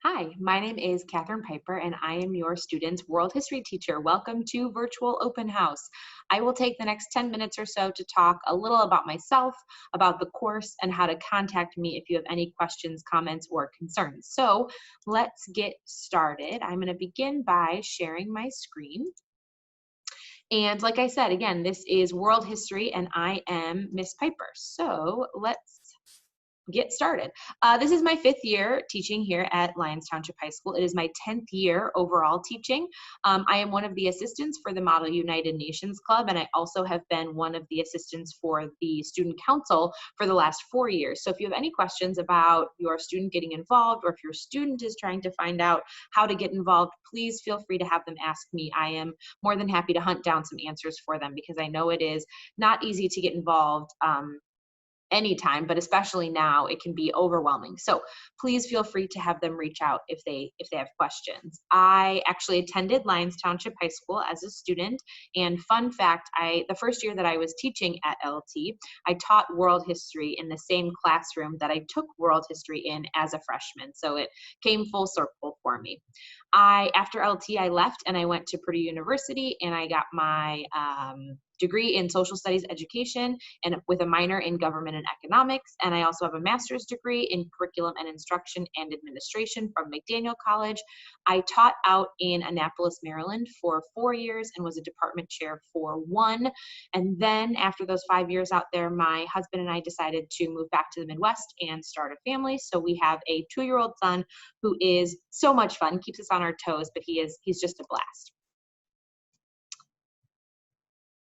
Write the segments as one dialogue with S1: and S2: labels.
S1: Hi, my name is Kathryn Pieper, and I am your student's world history teacher. Welcome to Virtual Open House. I will take the next 10 minutes or so to talk a little about myself, about the course, and how to contact me if you have any questions, comments, or concerns. So let's get started. I'm going to begin by sharing my screen. And like I said, again, this is world history, and I am Miss Piper. So let's get started. This is my 5th year teaching here at Lyons Township High School. It is my 10th year overall teaching. I am one of the assistants for the Model United Nations Club, and I also have been one of the assistants for the Student Council for the last 4 years. So if you have any questions about your student getting involved, or if your student is trying to find out how to get involved, please feel free to have them ask me. I am more than happy to hunt down some answers for them, because I know it is not easy to get involved anytime, but especially now it can be overwhelming. So please feel free to have them reach out if they have questions. I actually attended Lyons Township High School as a student, and fun fact, the first year that I was teaching at LT, I taught world history in the same classroom that I took world history in as a freshman. So it came full circle for me. After LT, I left and I went to Purdue University, and I got my degree in social studies education and with a minor in government and economics. And I also have a master's degree in curriculum and instruction and administration from McDaniel College. I taught out in Annapolis, Maryland for 4 years and was a department chair for 1. And then after those 5 years out there, my husband and I decided to move back to the Midwest and start a family. So we have a 2-year-old son who is so much fun, keeps us on our toes, but he's just a blast.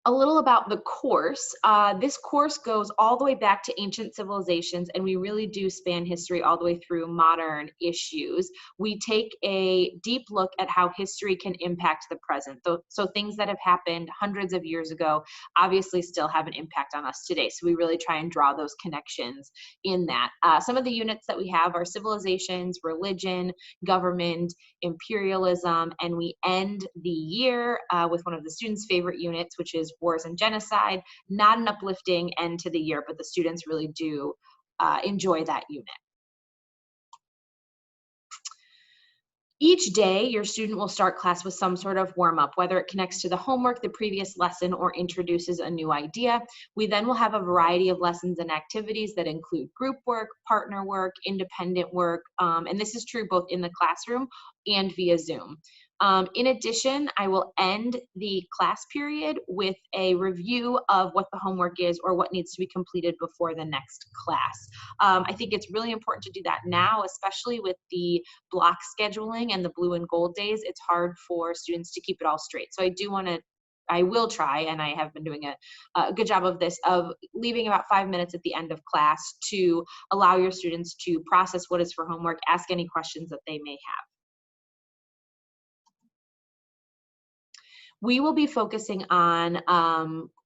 S1: A little about the course. This course goes all the way back to ancient civilizations, and we really do span history all the way through modern issues. We take a deep look at how history can impact the present. So things that have happened hundreds of years ago obviously still have an impact on us today. So we really try and draw those connections in that. Some of the units that we have are civilizations, religion, government, imperialism, and we end the year with one of the students' favorite units, which is wars and genocide. Not an uplifting end to the year, but the students really do enjoy that unit. Each day, your student will start class with some sort of warm-up, whether it connects to the homework, the previous lesson, or introduces a new idea. We then will have a variety of lessons and activities that include group work, partner work, independent work, and this is true both in the classroom and via Zoom. In addition, I will end the class period with a review of what the homework is or what needs to be completed before the next class. I think it's really important to do that now, especially with the block scheduling and the blue and gold days. It's hard for students to keep it all straight. So I will try, and I have been doing a good job of this, of leaving about 5 minutes at the end of class to allow your students to process what is for homework, ask any questions that they may have. We will be focusing on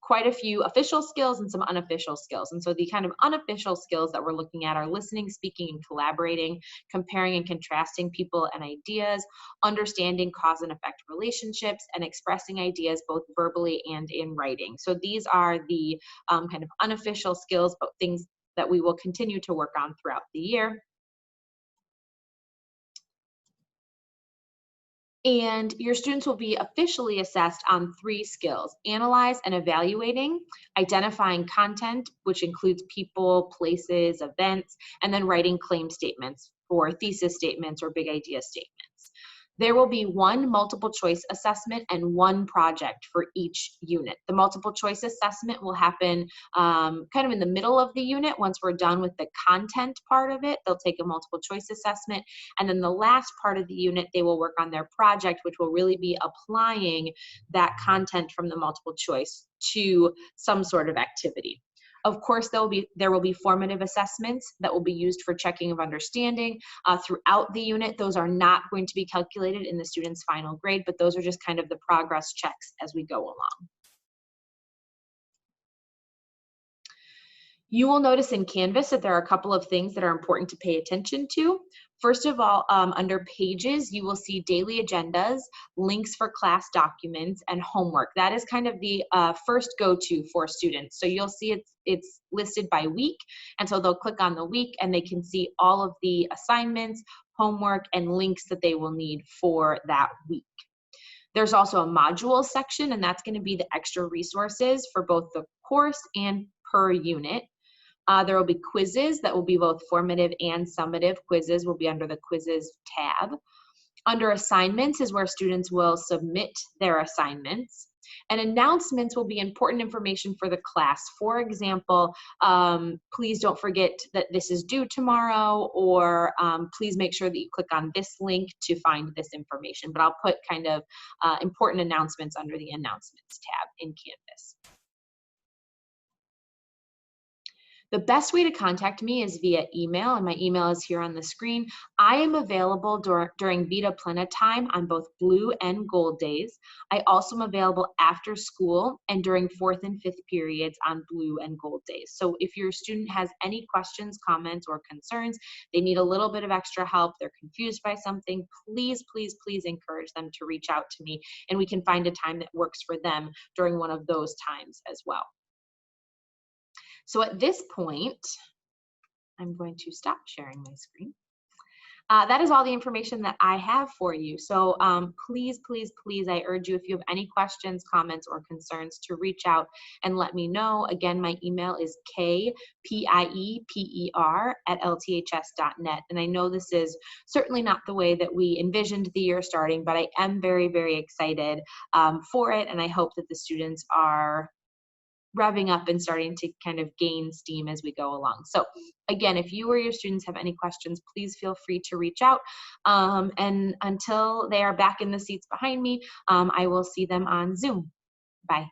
S1: quite a few official skills and some unofficial skills. And so the kind of unofficial skills that we're looking at are listening, speaking, and collaborating, comparing and contrasting people and ideas, understanding cause and effect relationships, and expressing ideas both verbally and in writing. So these are the kind of unofficial skills, but things that we will continue to work on throughout the year. And your students will be officially assessed on 3 skills: analyze and evaluating, identifying content, which includes people, places, events, and then writing claim statements for thesis statements or big idea statements. There will be 1 multiple choice assessment and 1 project for each unit. The multiple choice assessment will happen kind of in the middle of the unit. Once we're done with the content part of it, they'll take a multiple choice assessment. And then the last part of the unit, they will work on their project, which will really be applying that content from the multiple choice to some sort of activity. Of course, there will be formative assessments that will be used for checking of understanding throughout the unit. Those are not going to be calculated in the student's final grade, but those are just kind of the progress checks as we go along. You will notice in Canvas that there are a couple of things that are important to pay attention to. First of all, under pages, you will see daily agendas, links for class documents, and homework. That is kind of the first go-to for students. So you'll see it's listed by week, and so they'll click on the week and they can see all of the assignments, homework, and links that they will need for that week. There's also a module section, and that's going to be the extra resources for both the course and per unit. There will be quizzes that will be both formative and summative. Quizzes will be under the quizzes tab. Under assignments is where students will submit their assignments. And announcements will be important information for the class. For example, please don't forget that this is due tomorrow, or please make sure that you click on this link to find this information. But I'll put kind of important announcements under the announcements tab in Canvas. The best way to contact me is via email, and my email is here on the screen. I am available during Vita Plena time on both blue and gold days. I also am available after school and during 4th and 5th periods on blue and gold days. So if your student has any questions, comments, or concerns, they need a little bit of extra help, they're confused by something, please, please, please encourage them to reach out to me, and we can find a time that works for them during one of those times as well. So at this point, I'm going to stop sharing my screen. That is all the information that I have for you. So please, please, please, I urge you, if you have any questions, comments, or concerns, to reach out and let me know. Again, my email is kpieper@lths.net. And I know this is certainly not the way that we envisioned the year starting, but I am very, very excited for it. And I hope that the students are revving up and starting to kind of gain steam as we go along. So again, if you or your students have any questions, please feel free to reach out. And until they are back in the seats behind me, I will see them on Zoom. Bye.